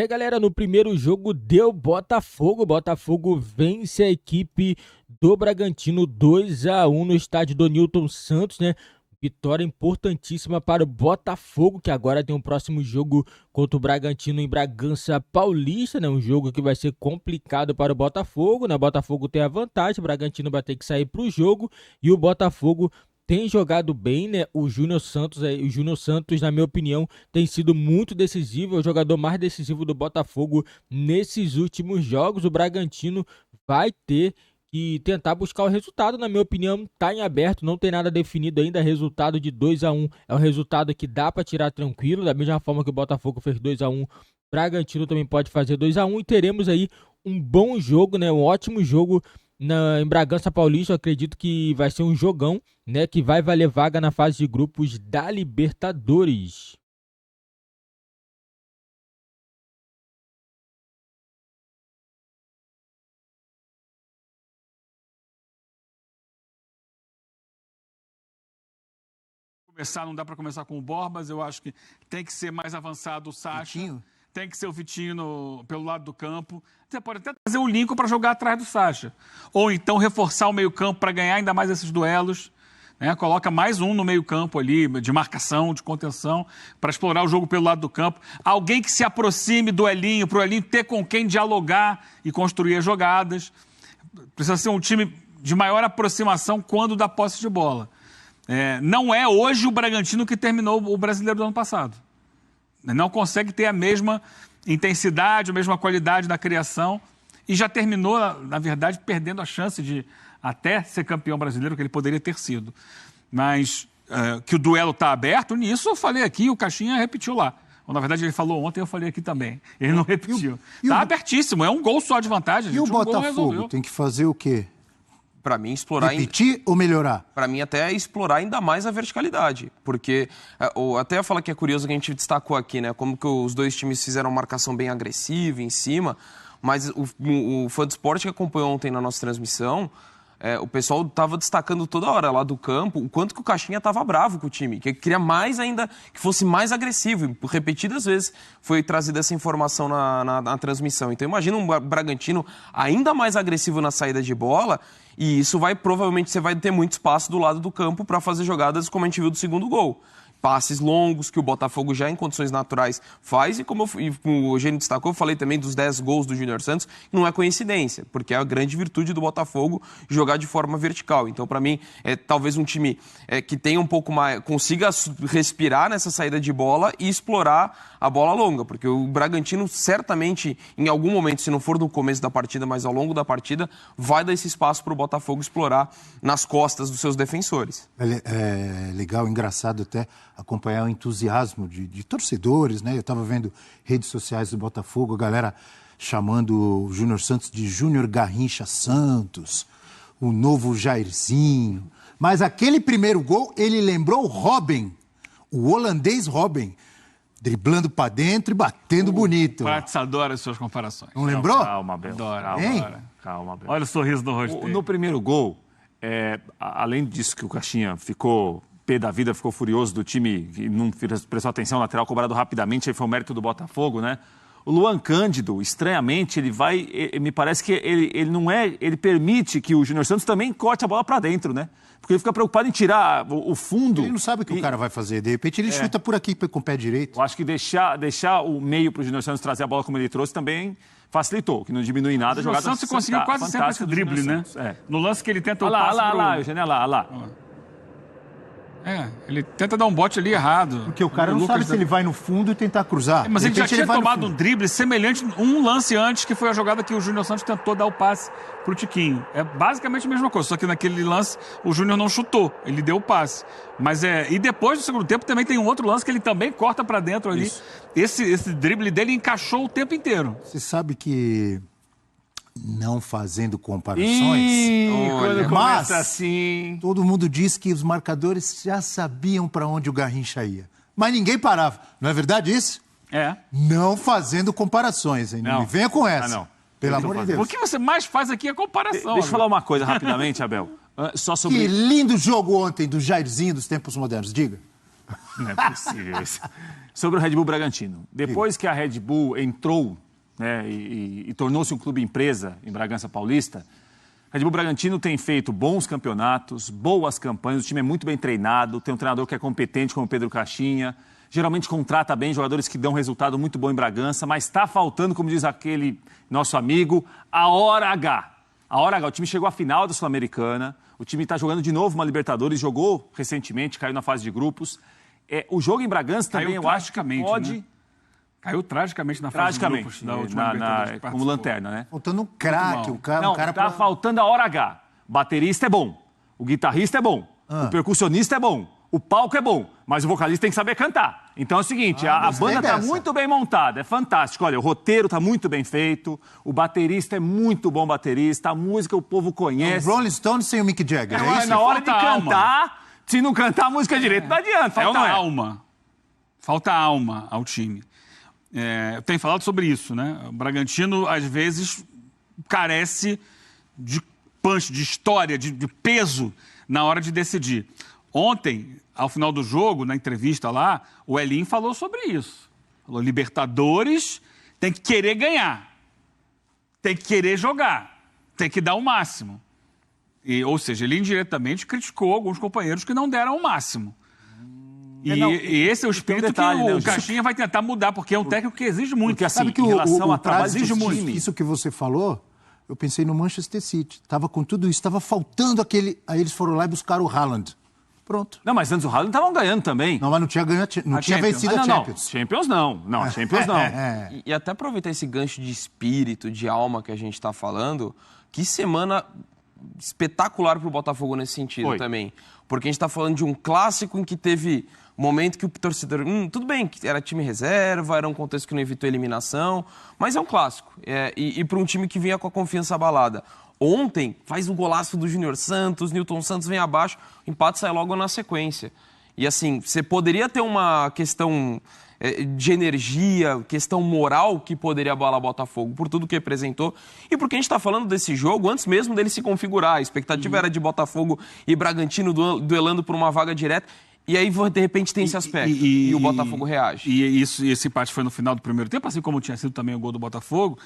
Galera, no primeiro jogo deu Botafogo. Botafogo vence a equipe do Bragantino 2-1 no estádio do Newton Santos, né? Vitória importantíssima para o Botafogo, que agora tem um próximo jogo contra o Bragantino em Bragança Paulista, né? Um jogo que vai ser complicado para o Botafogo, né? O Botafogo tem a vantagem, o Bragantino vai ter que sair para o jogo e o Botafogo tem jogado bem, né? O Júnior Santos, na minha opinião, tem sido muito decisivo, é o jogador mais decisivo do Botafogo nesses últimos jogos. O Bragantino vai ter que tentar buscar o resultado, na minha opinião, tá em aberto, não tem nada definido ainda. Resultado de 2-1 é um resultado que dá para tirar tranquilo, da mesma forma que o Botafogo fez 2-1, Bragantino também pode fazer 2-1 e teremos aí um bom jogo, né? Um ótimo jogo em Bragança Paulista. Eu acredito que vai ser um jogão, né? Que vai valer vaga na fase de grupos da Libertadores. Não dá para começar com o Borbas, eu acho que tem que ser mais avançado o Sacha. Vitinho? Tem que ser o Vitinho pelo lado do campo. Você pode até trazer o Lincoln para jogar atrás do Sacha. Ou então reforçar o meio-campo para ganhar ainda mais esses duelos. Né? Coloca mais um no meio-campo ali, de marcação, de contenção, para explorar o jogo pelo lado do campo. Alguém que se aproxime do Elinho, para o Elinho ter com quem dialogar e construir as jogadas. Precisa ser um time de maior aproximação quando dá posse de bola. Não é hoje o Bragantino que terminou o Brasileiro do ano passado. Não consegue ter a mesma intensidade, a mesma qualidade na criação e já terminou, na verdade, perdendo a chance de até ser campeão brasileiro, que ele poderia ter sido. Mas que o duelo está aberto, nisso eu falei aqui, o Caixinha repetiu lá. Ou, na verdade, ele falou ontem, eu falei aqui também. Ele não repetiu. Está abertíssimo, é um gol só de vantagem. E o Botafogo tem que fazer o quê? Para mim, explorar... Repetir ou melhorar? Para mim, até explorar ainda mais a verticalidade. Porque, até eu falo que é curioso que a gente destacou aqui, né? Como que os dois times fizeram uma marcação bem agressiva em cima. Mas o fã do esporte que acompanhou ontem na nossa transmissão, o pessoal estava destacando toda hora lá do campo o quanto que o Caixinha estava bravo com o time, que queria mais ainda, que fosse mais agressivo. E por repetidas vezes foi trazida essa informação na transmissão. Então imagina um Bragantino ainda mais agressivo na saída de bola, e isso provavelmente você vai ter muito espaço do lado do campo para fazer jogadas como a gente viu do segundo gol. Passes longos, que o Botafogo já em condições naturais faz, e como o Eugênio destacou, eu falei também dos 10 gols do Júnior Santos, não é coincidência, porque é a grande virtude do Botafogo jogar de forma vertical. Então, para mim, talvez um time que tenha um pouco mais, consiga respirar nessa saída de bola e explorar a bola longa, porque o Bragantino certamente, em algum momento, se não for no começo da partida, mas ao longo da partida, vai dar esse espaço para o Botafogo explorar nas costas dos seus defensores. É legal, engraçado até acompanhar o entusiasmo de torcedores, né? Eu estava vendo redes sociais do Botafogo, a galera chamando o Júnior Santos de Júnior Garrincha Santos, o novo Jairzinho. Mas aquele primeiro gol, ele lembrou o Robben, o holandês Robben, driblando para dentro e batendo bonito. O Prates adora as suas comparações. Não lembrou? Calma, Abel. Calma, Abel. Olha o sorriso do rosto dele. No primeiro gol, além disso que o Caixinha ficou pé da vida, ficou furioso do time que não prestou atenção, lateral cobrado rapidamente, aí foi o mérito do Botafogo, né? O Luan Cândido, estranhamente, me parece que ele permite que o Júnior Santos também corte a bola para dentro, né? Porque ele fica preocupado em tirar o fundo. Ele não sabe o que o cara vai fazer. De repente ele chuta por aqui com o pé direito. Eu acho que deixar o meio para o Júnior Santos trazer a bola como ele trouxe também facilitou, que não diminui nada. O Júnior Santos conseguiu quase sempre esse drible, né? No lance que ele tenta o passe Eugênio, olha lá. Ele tenta dar um bote ali errado. Porque o cara não sabe se ele vai no fundo e tentar cruzar. Mas ele já tinha tomado um drible semelhante, um lance antes, que foi a jogada que o Júnior Santos tentou dar o passe pro Tiquinho. É basicamente a mesma coisa, só que naquele lance o Júnior não chutou, ele deu o passe. Mas e depois do segundo tempo também tem um outro lance que ele também corta para dentro ali. Esse drible dele encaixou o tempo inteiro. Você sabe que... Não fazendo comparações, mas assim... todo mundo diz que os marcadores já sabiam para onde o Garrincha ia. Mas ninguém parava. Não é verdade isso? Não fazendo comparações, hein? Não me venha com essa. Não. Pelo amor de Deus. O que você mais faz aqui é comparação. Deixa eu falar uma coisa rapidamente, Abel. Que lindo jogo ontem do Jairzinho dos tempos modernos. Diga. Não é possível isso. Sobre o Red Bull Bragantino. Depois que a Red Bull entrou, né, e tornou-se um clube empresa em Bragança Paulista, a Red Bull Bragantino tem feito bons campeonatos, boas campanhas, o time é muito bem treinado, tem um treinador que é competente como o Pedro Caixinha, geralmente contrata bem jogadores que dão resultado muito bom em Bragança, mas está faltando, como diz aquele nosso amigo, a hora H. A hora H, o time chegou à final da Sul-Americana, o time está jogando de novo uma Libertadores, jogou recentemente, caiu na fase de grupos. O jogo em Bragança também, eu acho que pode... Né? Caiu tragicamente na fase de grupos da última Libertadores. Como lanterna, né? Faltando um craque, Não, tá faltando a hora H. O baterista é bom, o guitarrista é bom, o percussionista é bom, o palco é bom, mas o vocalista tem que saber cantar. Então é o seguinte, a banda está muito bem montada, é fantástico. Olha, o roteiro está muito bem feito, o baterista é muito bom baterista, a música o povo conhece. O Rolling Stones sem o Mick Jagger, é isso? Na hora de cantar, se não cantar a música direito, não adianta. Falta alma. Falta alma ao time. Eu tenho falado sobre isso, né? O Bragantino, às vezes, carece de punch, de história, de peso na hora de decidir. Ontem, ao final do jogo, na entrevista lá, o Elinho falou sobre isso. Falou, Libertadores tem que querer ganhar, tem que querer jogar, tem que dar o máximo. Ou seja, ele indiretamente criticou alguns companheiros que não deram o máximo. E esse é o espírito que o Caixinha vai tentar mudar, porque é um técnico que exige muito. Porque, assim, sabe que em relação a trabalho exige muito. Isso que você falou, eu pensei no Manchester City. Estava com tudo isso, estava faltando aquele... Aí eles foram lá e buscaram o Haaland. Pronto. Não, mas antes o Haaland estavam ganhando também. Não, mas não tinha ganho, não tinha vencido a Champions. Champions não. Não, Champions não. E até aproveitar esse gancho de espírito, de alma que a gente está falando, que semana espetacular para o Botafogo nesse sentido também. Porque a gente está falando de um clássico em que teve momento que o torcedor... tudo bem, que era time reserva, era um contexto que não evitou eliminação, mas é um clássico. E para um time que vinha com a confiança abalada. Ontem, faz um golaço do Júnior Santos, Nilton Santos vem abaixo, o empate sai logo na sequência. E assim, você poderia ter uma questão de energia, questão moral que poderia abalar o Botafogo por tudo que representou. E porque a gente está falando desse jogo antes mesmo dele se configurar. A expectativa era de Botafogo e Bragantino duelando por uma vaga direta. E aí, de repente, tem esse aspecto. E o Botafogo reage. E esse empate foi no final do primeiro tempo, assim como tinha sido também o gol do Botafogo.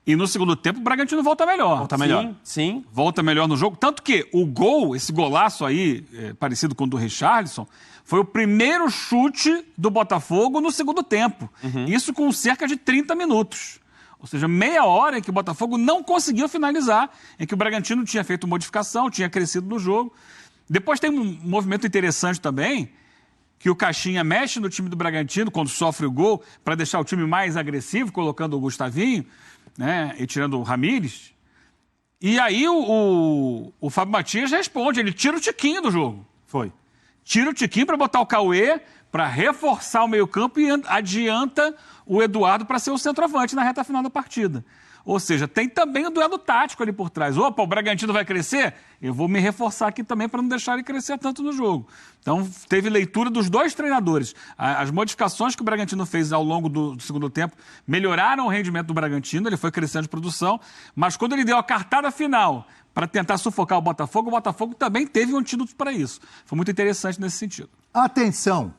E no segundo tempo, o Bragantino volta melhor. Volta melhor. Sim. Volta melhor no jogo. Tanto que o gol, esse golaço aí, parecido com o do Richarlison, foi o primeiro chute do Botafogo no segundo tempo. Isso com cerca de 30 minutos. Ou seja, meia hora em que o Botafogo não conseguiu finalizar, em que o Bragantino tinha feito modificação, tinha crescido no jogo. Depois tem um movimento interessante também, que o Caixinha mexe no time do Bragantino quando sofre o gol, para deixar o time mais agressivo, colocando o Gustavinho, né, e tirando o Ramírez. E aí o Fábio Matias responde, ele tira o Tiquinho do jogo. Tira o Tiquinho para botar o Cauê, para reforçar o meio-campo e adianta o Eduardo para ser o centroavante na reta final da partida. Ou seja, tem também o duelo tático ali por trás. Opa, o Bragantino vai crescer? Eu vou me reforçar aqui também para não deixar ele crescer tanto no jogo. Então, teve leitura dos dois treinadores. As modificações que o Bragantino fez ao longo do segundo tempo melhoraram o rendimento do Bragantino, ele foi crescendo de produção, mas quando ele deu a cartada final para tentar sufocar o Botafogo também teve um antídoto para isso. Foi muito interessante nesse sentido. Atenção!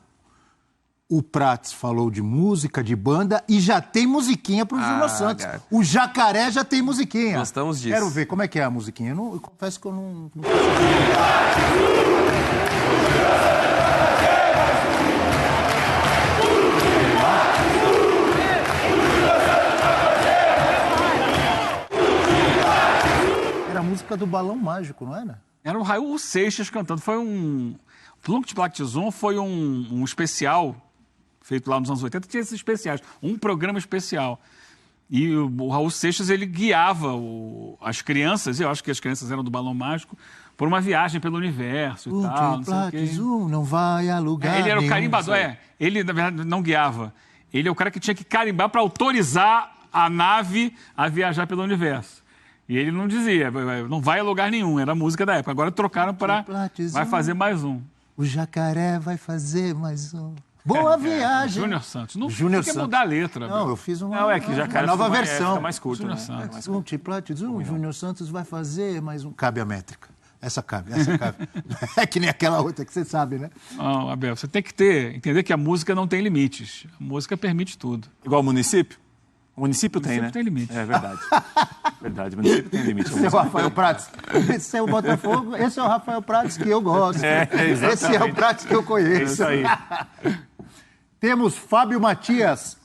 O Prats falou de música, de banda, e já tem musiquinha pro Júnior Santos. Cara. O Jacaré já tem musiquinha. Gostamos disso. Quero ver como é que é a musiquinha. Eu confesso que eu não... Era a música do Balão Mágico, não era? Era o Raul Seixas cantando. Foi um... Plunk Plact Zoom foi um especial... feito lá nos anos 80, tinha esses especiais, um programa especial. E o Raul Seixas, ele guiava as crianças, eu acho que as crianças eram do Balão Mágico, por uma viagem pelo universo e tal, não sei o quê. Não vai a lugar ele era o carimbador, ele, na verdade, não guiava. Ele é o cara que tinha que carimbar para autorizar a nave a viajar pelo universo. E ele não dizia, não vai a lugar nenhum, era a música da época. Agora trocaram para vai fazer mais um. O Jacaré vai fazer mais um. Boa viagem. Júnior Santos. Não quer mudar a letra. Não, eu fiz uma nova versão. Fica mais curto, Júnior né? Santos. O Júnior Santos vai fazer mais um. Cabe a métrica. Essa cabe. É que nem aquela outra que você sabe, né? Não, Abel, você tem que entender que a música não tem limites. A música permite tudo. Igual o município? O município tem, né? Tem limite. É verdade. Verdade, o município tem limite. Esse é o Rafael Prats. Esse é o Botafogo, esse é o Rafael Prats que eu gosto. Exatamente. Esse é o Prats que eu conheço. É isso aí. Temos Fábio Matias.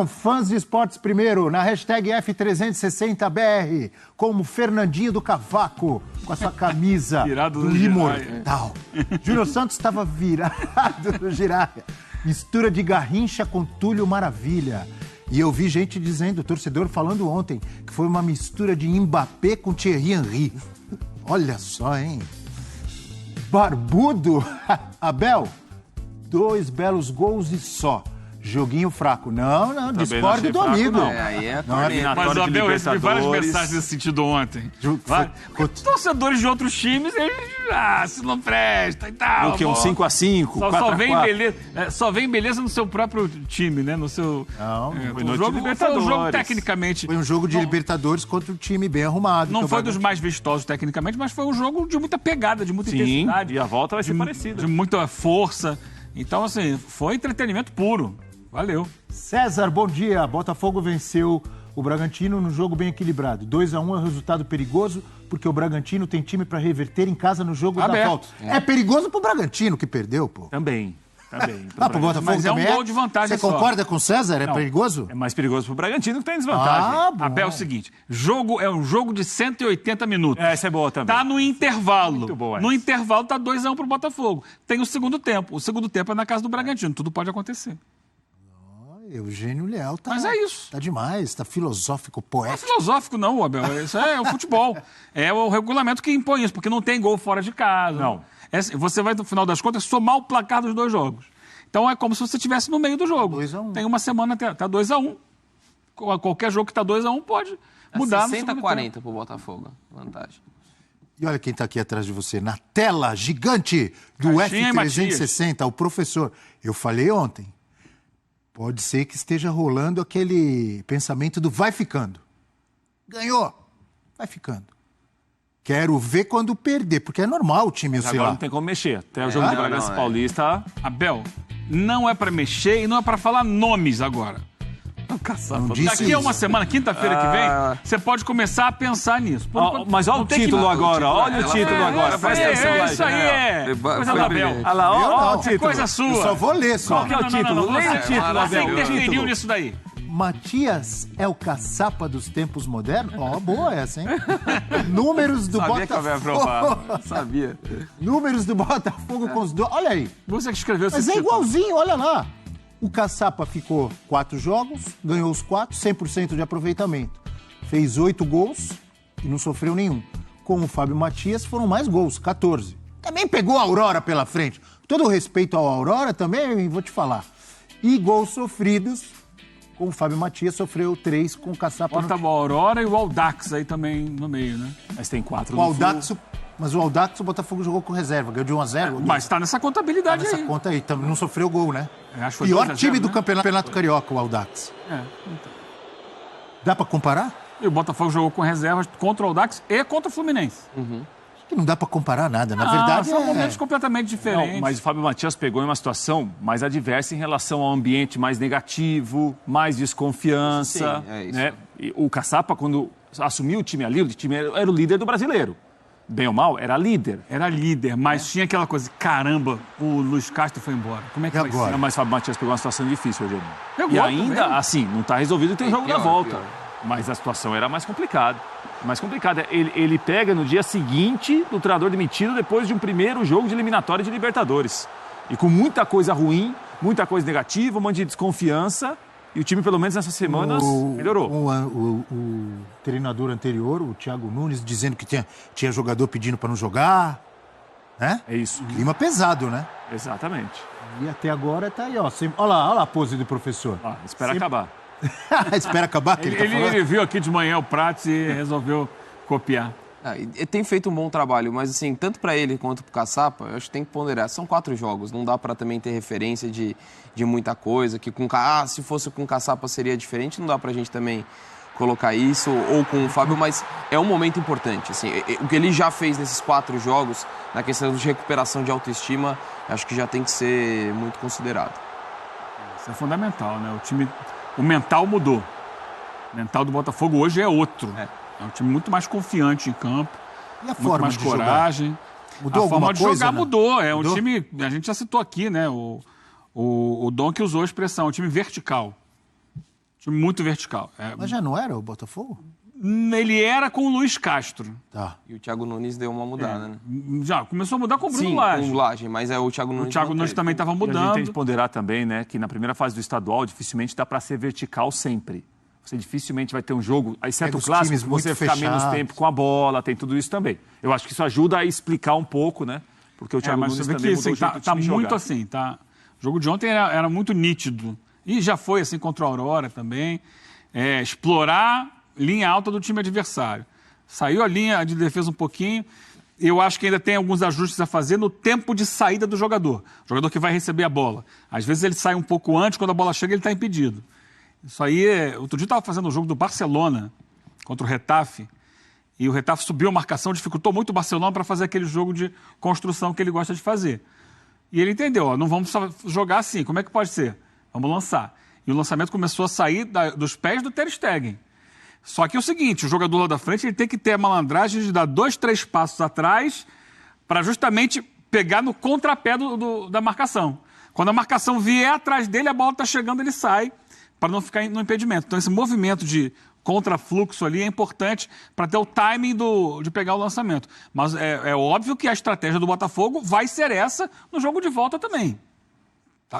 Fãs de esportes primeiro, na hashtag F360BR, como Fernandinho do Cavaco, com a sua camisa Virado do no Imortal. Júnior Santos estava virado no Jiraya. Mistura de Garrincha com Túlio Maravilha. E eu vi gente dizendo, torcedor falando ontem, que foi uma mistura de Mbappé com Thierry Henry. Olha só, hein? Barbudo. Abel, 2 belos gols e só. Joguinho fraco. Não, discordo do amigo. Não. Aí é Mas o Abel recebi várias mensagens nesse sentido ontem. Porque torcedores de outros times, eles se não presta e tal. O que? Um 5-5, 4-4. Só vem beleza no seu próprio time, né? No seu. Foi o jogo foi um jogo tecnicamente. Foi um jogo de Libertadores contra um time bem arrumado. Não foi dos mais vistosos tecnicamente, mas foi um jogo de muita pegada, de muita intensidade. E a volta vai ser parecida. De muita força. Então, assim, foi entretenimento puro. Valeu. César, bom dia. Botafogo venceu o Bragantino num jogo bem equilibrado. 2-1 é um resultado perigoso, porque o Bragantino tem time para reverter em casa no jogo da volta. É perigoso pro Bragantino que perdeu, pô. Também. Pro Botafogo mas também é um gol de vantagem. Você concorda com o César? É perigoso? É mais perigoso pro Bragantino que tem desvantagem. Bom. Abel, é o seguinte, é um jogo de 180 minutos. Essa é boa também. Tá no intervalo. Muito boa essa. No intervalo tá 2-1 pro Botafogo. Tem o segundo tempo. O segundo tempo é na casa do Bragantino. Tudo pode acontecer. Eugênio Leal tá... Mas é isso. Tá demais, tá filosófico, Não é poético. filosófico não, Abel. Isso é o futebol. É o regulamento que impõe isso, porque não tem gol fora de casa. Não. Você vai, no final das contas, somar o placar dos 2 jogos. Então é como se você estivesse no meio do jogo. 2-1. Tem uma semana até. Tá 2-1. Qualquer jogo que tá 2-1 pode mudar no segundo tempo. 60-40 pro Botafogo, vantagem. E olha quem tá aqui atrás de você, na tela gigante do Caixinha F360, o professor. Eu falei ontem, pode ser que esteja rolando aquele pensamento do vai ficando. Ganhou, vai ficando. Quero ver quando perder, porque é normal o time oscilar. Agora não tem como mexer. Até o jogo de Bragança Paulista... Abel, não é pra mexer e não é pra falar nomes agora. Daqui a uma semana, quinta-feira que vem, você pode começar a pensar nisso. Mas olha o título agora, olha o título agora. Presta atenção lá. Isso aí é coisa do Abel. Olha lá, olha o título. É coisa sua. Eu só vou ler, só. Qual que é o título? Leia o título, Você Abel. interferiu nisso daí. Matias é o caçapa dos tempos modernos? Boa essa, hein? Números do Sabia que eu ia Botafogo. aprovar. Sabia. Números do Botafogo com os dois. Olha aí. Você que escreveu esse Mas é título. igualzinho, olha lá. O caçapa ficou 4 jogos, ganhou os 4, 100% de aproveitamento. Fez 8 gols e não sofreu nenhum. Com o Fábio Matias foram mais gols, 14. Também pegou a Aurora pela frente. Todo respeito ao Aurora também, vou te falar. E gols sofridos, com o Fábio Matias sofreu 3 com o caçapa. Bota o Aurora e o Audax aí também no meio, né? Mas tem 4 O Audax, mas o Audax, o Botafogo jogou com reserva, ganhou de 1-0. Mas tá nessa contabilidade nessa aí. conta aí, também não sofreu gol, né? Acho que foi Pior 2-0, time do né? campeonato carioca, o Audax. Então. Dá pra comparar? E o Botafogo jogou com reservas contra o Audax e contra o Fluminense. Que não dá pra comparar nada. Na verdade, são momentos completamente diferentes. Não, mas o Fábio Matias pegou em uma situação mais adversa em relação ao ambiente mais negativo, mais desconfiança. Sim, é isso. Né? E o Caçapa, quando assumiu o time ali, o time era o líder do brasileiro. Bem ou mal, era líder. Era líder, mas tinha aquela coisa, caramba, o Luiz Castro foi embora. Como é que E vai agora? ser? Mas o Fábio Matias pegou uma situação difícil, Eugênio. Pegou E ainda, também. assim, não está resolvido, tem o jogo pior, da volta. pior. Mas a situação era mais complicada. Ele pega no dia seguinte do treinador demitido depois de um primeiro jogo de eliminatória de Libertadores. E com muita coisa ruim, muita coisa negativa, um monte de desconfiança. E o time, pelo menos nessas semanas, melhorou. O treinador anterior, o Thiago Nunes, dizendo que tinha jogador pedindo pra não jogar. Né? É isso. Clima pesado, né? Exatamente. E até agora tá aí, ó. Olha lá a pose do professor. Espera acabar. Espera acabar que ele tá falando. Ele viu aqui de manhã o Prats e resolveu copiar. E tem feito um bom trabalho, mas assim, tanto para ele quanto para o Caçapa, eu acho que tem que ponderar. São 4 jogos, não dá para também ter referência de muita coisa, que se fosse com o Caçapa seria diferente, não dá para a gente também colocar isso, ou com o Fábio, mas é um momento importante. Assim, o que ele já fez nesses 4 jogos, na questão de recuperação de autoestima, acho que já tem que ser muito considerado. Isso é fundamental, né? O mental mudou. O mental do Botafogo hoje é outro. É um time muito mais confiante em campo, E a muito forma mais de coragem. jogar? Mudou a forma alguma de coisa, jogar né? mudou. É um Mudou? time, a gente já citou aqui, né? O Dom que usou a expressão, um time vertical. Time muito vertical. Mas já não era o Botafogo? Ele era com o Luiz Castro. Tá. E o Thiago Nunes deu uma mudada, né? Já começou a mudar com o Bruno Sim, Lage. com o Lage, mas o Thiago Nunes O Thiago Nunes manteve. também estava E a gente tem mudando. que ponderar também, né, que na primeira fase do estadual dificilmente dá para ser vertical sempre. Você dificilmente vai ter um jogo, exceto os o clássico, times que você muito ficar menos fechados. tempo com a bola, tem tudo isso também. Eu acho que isso ajuda a explicar um pouco, né? Porque o Thiago Mas Nunes você vê também que mudou assim, o jeito do tá time muito jogar. assim, tá? O jogo de ontem era muito nítido. E já foi assim contra a Aurora também. Explorar linha alta do time adversário. Saiu a linha de defesa um pouquinho. Eu acho que ainda tem alguns ajustes a fazer no tempo de saída do jogador. O jogador que vai receber a bola. Às vezes ele sai um pouco antes, quando a bola chega ele está impedido. Isso aí, outro dia eu estava fazendo um jogo do Barcelona contra o Retafe. E o Retafe subiu a marcação, dificultou muito o Barcelona para fazer aquele jogo de construção que ele gosta de fazer. E ele entendeu, ó, não vamos só jogar assim, como é que pode ser? Vamos lançar. E o lançamento começou a sair dos pés do Ter Stegen. Só que é o seguinte, o jogador lá da frente ele tem que ter a malandragem de dar 2, 3 passos atrás para justamente pegar no contrapé da marcação. Quando a marcação vier atrás dele, a bola está chegando, ele sai para não ficar no impedimento. Então esse movimento de contrafluxo ali é importante para ter o timing de pegar o lançamento. Mas é óbvio que a estratégia do Botafogo vai ser essa no jogo de volta também.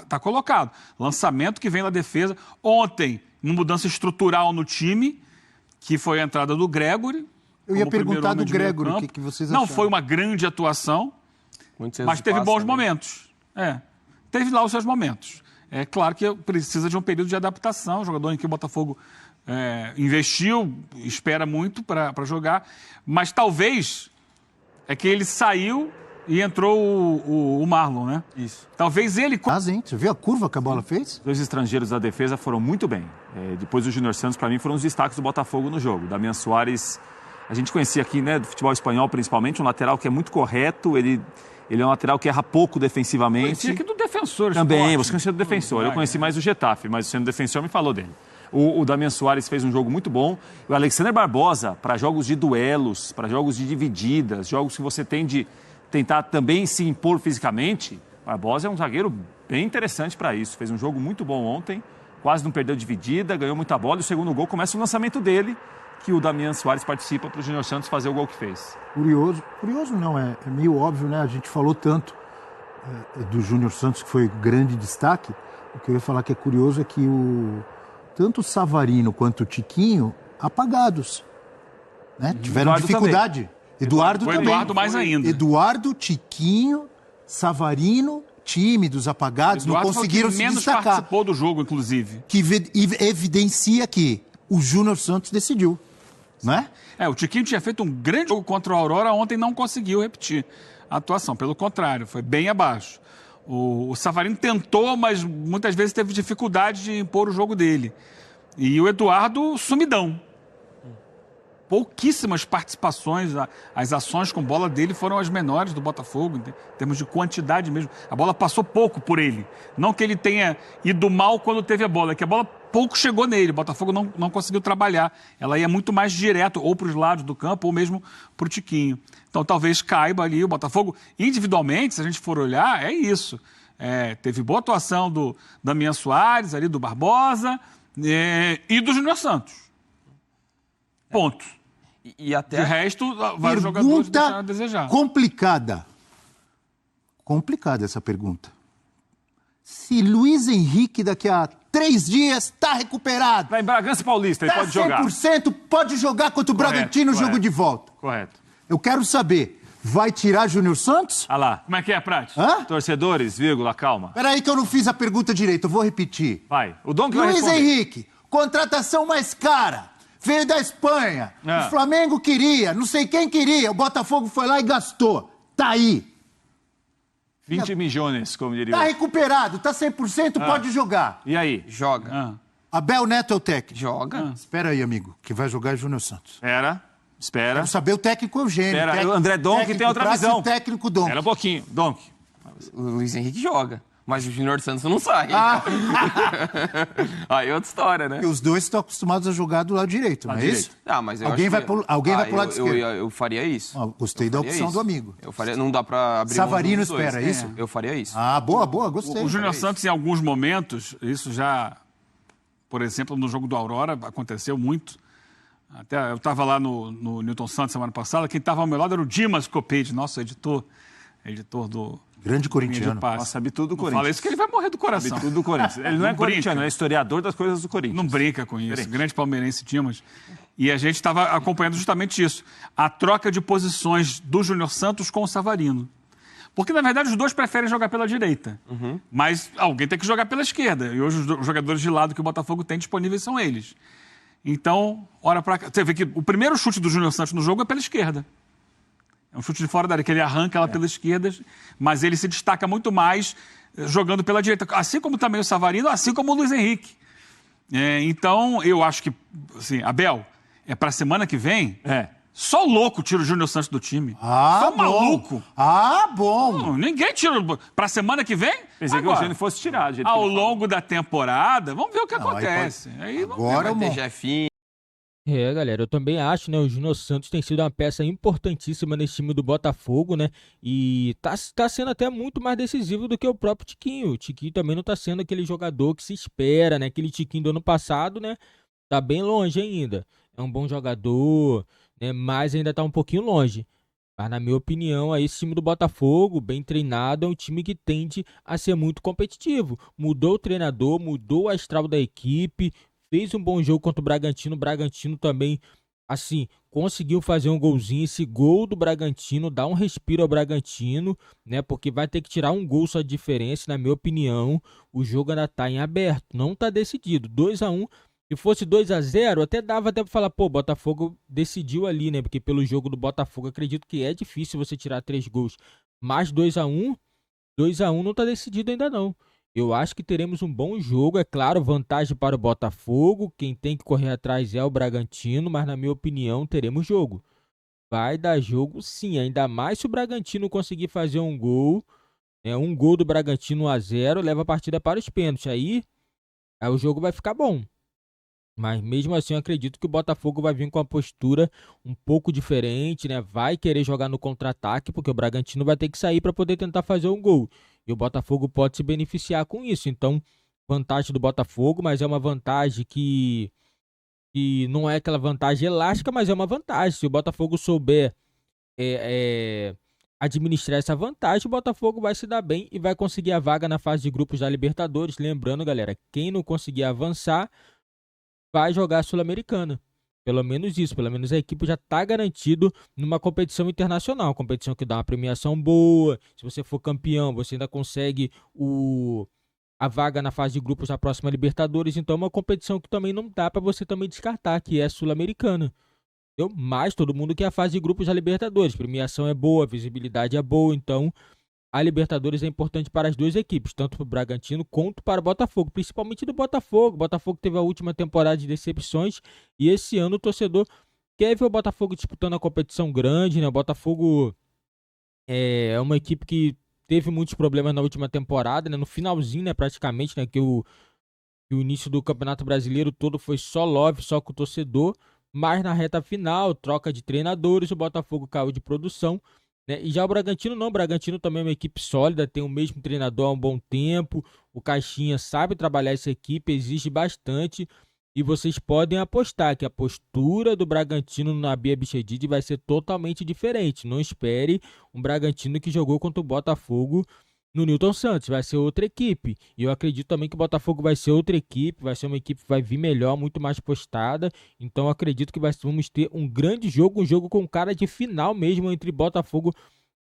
Tá colocado. Lançamento que vem da defesa. Ontem, uma mudança estrutural no time, que foi a entrada do Gregory. Eu ia como primeiro perguntar do homem de meio Gregory, o campo. que vocês Não acharam? foi uma grande atuação, mas teve bons momentos. Teve lá os seus momentos. É claro que precisa de um período de adaptação. O jogador em que o Botafogo investiu, espera muito para jogar. Mas talvez é que ele saiu e entrou o Marlon, né? Isso. Talvez ele... Hein? Você viu a curva que a bola fez? Os 2 estrangeiros da defesa foram muito bem. Depois do Júnior Santos, para mim, foram os destaques do Botafogo no jogo. Damian Soares, a gente conhecia aqui, né, do futebol espanhol principalmente, um lateral que é muito correto, ele é um lateral que erra pouco defensivamente. Conhecia aqui do Defensor. Também, Esporte. você conhecia do Defensor. Eu conheci mais o Getafe, mas sendo defensor me falou dele. O Damian Soares fez um jogo muito bom. O Alexander Barbosa, para jogos de duelos, para jogos de divididas, jogos que você tem de tentar também se impor fisicamente, Barbosa é um zagueiro bem interessante para isso. Fez um jogo muito bom ontem, quase não perdeu dividida, ganhou muita bola e o segundo gol começa o lançamento dele, que o Damian Soares participa para o Júnior Santos fazer o gol que fez. Curioso não, é meio óbvio, né? A gente falou tanto do Júnior Santos, que foi grande destaque. O que eu ia falar que é curioso é que tanto o Savarino quanto o Tiquinho, apagados, né? Tiveram Eduardo dificuldade. também. Eduardo também. Eduardo mais ainda. Eduardo, Tiquinho, Savarino, tímidos, apagados, Eduardo não conseguiram foi o que se menos destacar. participou do jogo, inclusive. Que evidencia que o Júnior Santos decidiu, né? O Tiquinho tinha feito um grande jogo contra o Aurora, ontem não conseguiu repetir a atuação. Pelo contrário, foi bem abaixo. O Savarino tentou, mas muitas vezes teve dificuldade de impor o jogo dele. E o Eduardo, sumidão. Pouquíssimas participações, as ações com bola dele foram as menores do Botafogo, em termos de quantidade mesmo. A bola passou pouco por ele. Não que ele tenha ido mal quando teve a bola, é que a bola pouco chegou nele. O Botafogo não conseguiu trabalhar. Ela ia muito mais direto, ou para os lados do campo, ou mesmo para o Tiquinho. Então talvez caiba ali o Botafogo. Individualmente, se a gente for olhar, é isso. Teve boa atuação do Damian Soares, ali do Barbosa, e do Júnior Santos. Ponto. E até... De resto, vários jogadores deixaram a desejar. Complicada essa pergunta. Se Luiz Henrique daqui a 3 dias está recuperado, Vai em Bragança Paulista, ele está pode jogar. 100%, pode jogar contra o Bragantino no jogo de volta. Correto. Eu quero saber, vai tirar Júnior Santos? Ah lá. Como é que é, Prati? Hã? Torcedores, vírgula, calma. Peraí que eu não fiz a pergunta direito, eu vou repetir. Vai. O Dom que vai Luiz responder. Henrique, contratação mais cara, veio da Espanha, o Flamengo queria, não sei quem queria, o Botafogo foi lá e gastou. Tá aí. 20 milhões, como diria. Tá recuperado, tá 100%, pode jogar. E aí? Joga. Abel Neto é o técnico. Joga. Espera aí, amigo, que vai jogar é Júnior Santos. Espera. Quero saber o técnico Eugênio. Espera, o André Donk tem outra Praça e visão. o técnico Donk. Espera um pouquinho. Donk. O Luiz Henrique joga. Mas o Júnior Santos não sai. Aí é outra história, né? Porque os dois estão acostumados a jogar do lado direito, não é isso? Mas eu Alguém acho vai que... pro lado esquerdo. Eu faria isso. Gostei da opção do amigo. Eu faria... Não dá pra abrir Savarino mão dos dois. espera, isso? Eu faria isso. Boa, gostei. O Júnior Santos, em alguns momentos, isso já, por exemplo, no jogo do Aurora, aconteceu muito. Até eu estava lá no Newton Santos semana passada, quem estava ao meu lado era o Dimas Copete, nosso editor do... Grande corintiano. Nossa, sabe tudo do Corinthians. Fala isso que ele vai morrer do coração. Sabe tudo do Corinthians. Ele não é corintiano, é historiador das coisas do Corinthians. Não brinca com isso. Grande palmeirense Dimas. E a gente estava acompanhando justamente isso. A troca de posições do Júnior Santos com o Savarino. Porque, na verdade, os dois preferem jogar pela direita. Mas alguém tem que jogar pela esquerda. E hoje os jogadores de lado que o Botafogo tem disponíveis são eles. Então, olha pra cá. Você vê que o primeiro chute do Júnior Santos no jogo é pela esquerda. É um chute de fora da área, que ele arranca ela pela esquerda, mas ele se destaca muito mais jogando pela direita. Assim como também o Savarino, assim como o Luiz Henrique. Então, eu acho que, assim, Abel, para a semana que vem, só louco tira o Júnior Santos do time. Só maluco. Bom. Não, ninguém tira. Para a semana que vem, pensei que o Eugênio fosse tirado. Ao longo da temporada, vamos ver o que acontece. Aí agora vai ter Jefinho. Galera, eu também acho, né, o Júnior Santos tem sido uma peça importantíssima nesse time do Botafogo, né, e tá sendo até muito mais decisivo do que o próprio Tiquinho. O Tiquinho também não tá sendo aquele jogador que se espera, né, aquele Tiquinho do ano passado, né, tá bem longe ainda. É um bom jogador, né, mas ainda tá um pouquinho longe. Mas, na minha opinião, esse time do Botafogo, bem treinado, é um time que tende a ser muito competitivo. Mudou o treinador, mudou o astral da equipe, fez um bom jogo contra o Bragantino. O Bragantino também, assim, conseguiu fazer um golzinho. Esse gol do Bragantino dá um respiro ao Bragantino, né? Porque vai ter que tirar um gol só de diferença, na minha opinião. O jogo ainda tá em aberto, não tá decidido. 2-1, se fosse 2-0, até dava até pra falar, pô, Botafogo decidiu ali, né? Porque pelo jogo do Botafogo, acredito que é difícil você tirar 3 gols. Mas 2-1 não tá decidido ainda não. Eu acho que teremos um bom jogo, é claro, vantagem para o Botafogo, quem tem que correr atrás é o Bragantino, mas na minha opinião teremos jogo. Vai dar jogo sim, ainda mais se o Bragantino conseguir fazer um gol, um gol do Bragantino 1-0, leva a partida para os pênaltis, aí o jogo vai ficar bom. Mas mesmo assim eu acredito que o Botafogo vai vir com uma postura um pouco diferente, né? Vai querer jogar no contra-ataque, porque o Bragantino vai ter que sair para poder tentar fazer um gol. E o Botafogo pode se beneficiar com isso. Então, vantagem do Botafogo, mas é uma vantagem que não é aquela vantagem elástica, mas é uma vantagem. Se o Botafogo souber administrar essa vantagem, o Botafogo vai se dar bem e vai conseguir a vaga na fase de grupos da Libertadores. Lembrando, galera, quem não conseguir avançar vai jogar a Sul-Americana. Pelo menos isso, pelo menos a equipe já está garantido numa competição internacional, competição que dá uma premiação boa. Se você for campeão, você ainda consegue a vaga na fase de grupos da próxima Libertadores. Então é uma competição que também não dá para você também descartar, que é a Sul-Americana. Mas todo mundo quer a fase de grupos da Libertadores. Premiação é boa, visibilidade é boa, então a Libertadores é importante para as duas equipes, tanto para o Bragantino quanto para o Botafogo, principalmente do Botafogo. O Botafogo teve a última temporada de decepções e esse ano o torcedor quer ver o Botafogo disputando a competição grande, né? O Botafogo é uma equipe que teve muitos problemas na última temporada, né? No finalzinho, né, praticamente, né, que o início do Campeonato Brasileiro todo foi só love, só com o torcedor, mas na reta final, troca de treinadores, o Botafogo caiu de produção. E já o Bragantino não, o Bragantino também é uma equipe sólida, tem o mesmo treinador há um bom tempo, o Caixinha sabe trabalhar essa equipe, exige bastante, e vocês podem apostar que a postura do Bragantino na Bia Bichedid vai ser totalmente diferente. Não espere um Bragantino que jogou contra o Botafogo no Newton Santos, vai ser outra equipe, e eu acredito também que o Botafogo vai ser outra equipe, vai ser uma equipe que vai vir melhor, muito mais postada, então eu acredito que vamos ter um grande jogo, um jogo com cara de final mesmo entre Botafogo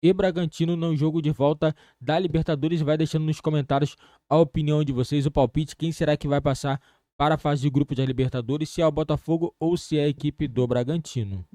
e Bragantino no jogo de volta da Libertadores. Vai deixando nos comentários a opinião de vocês, o palpite, quem será que vai passar para a fase de grupo da Libertadores, se é o Botafogo ou se é a equipe do Bragantino.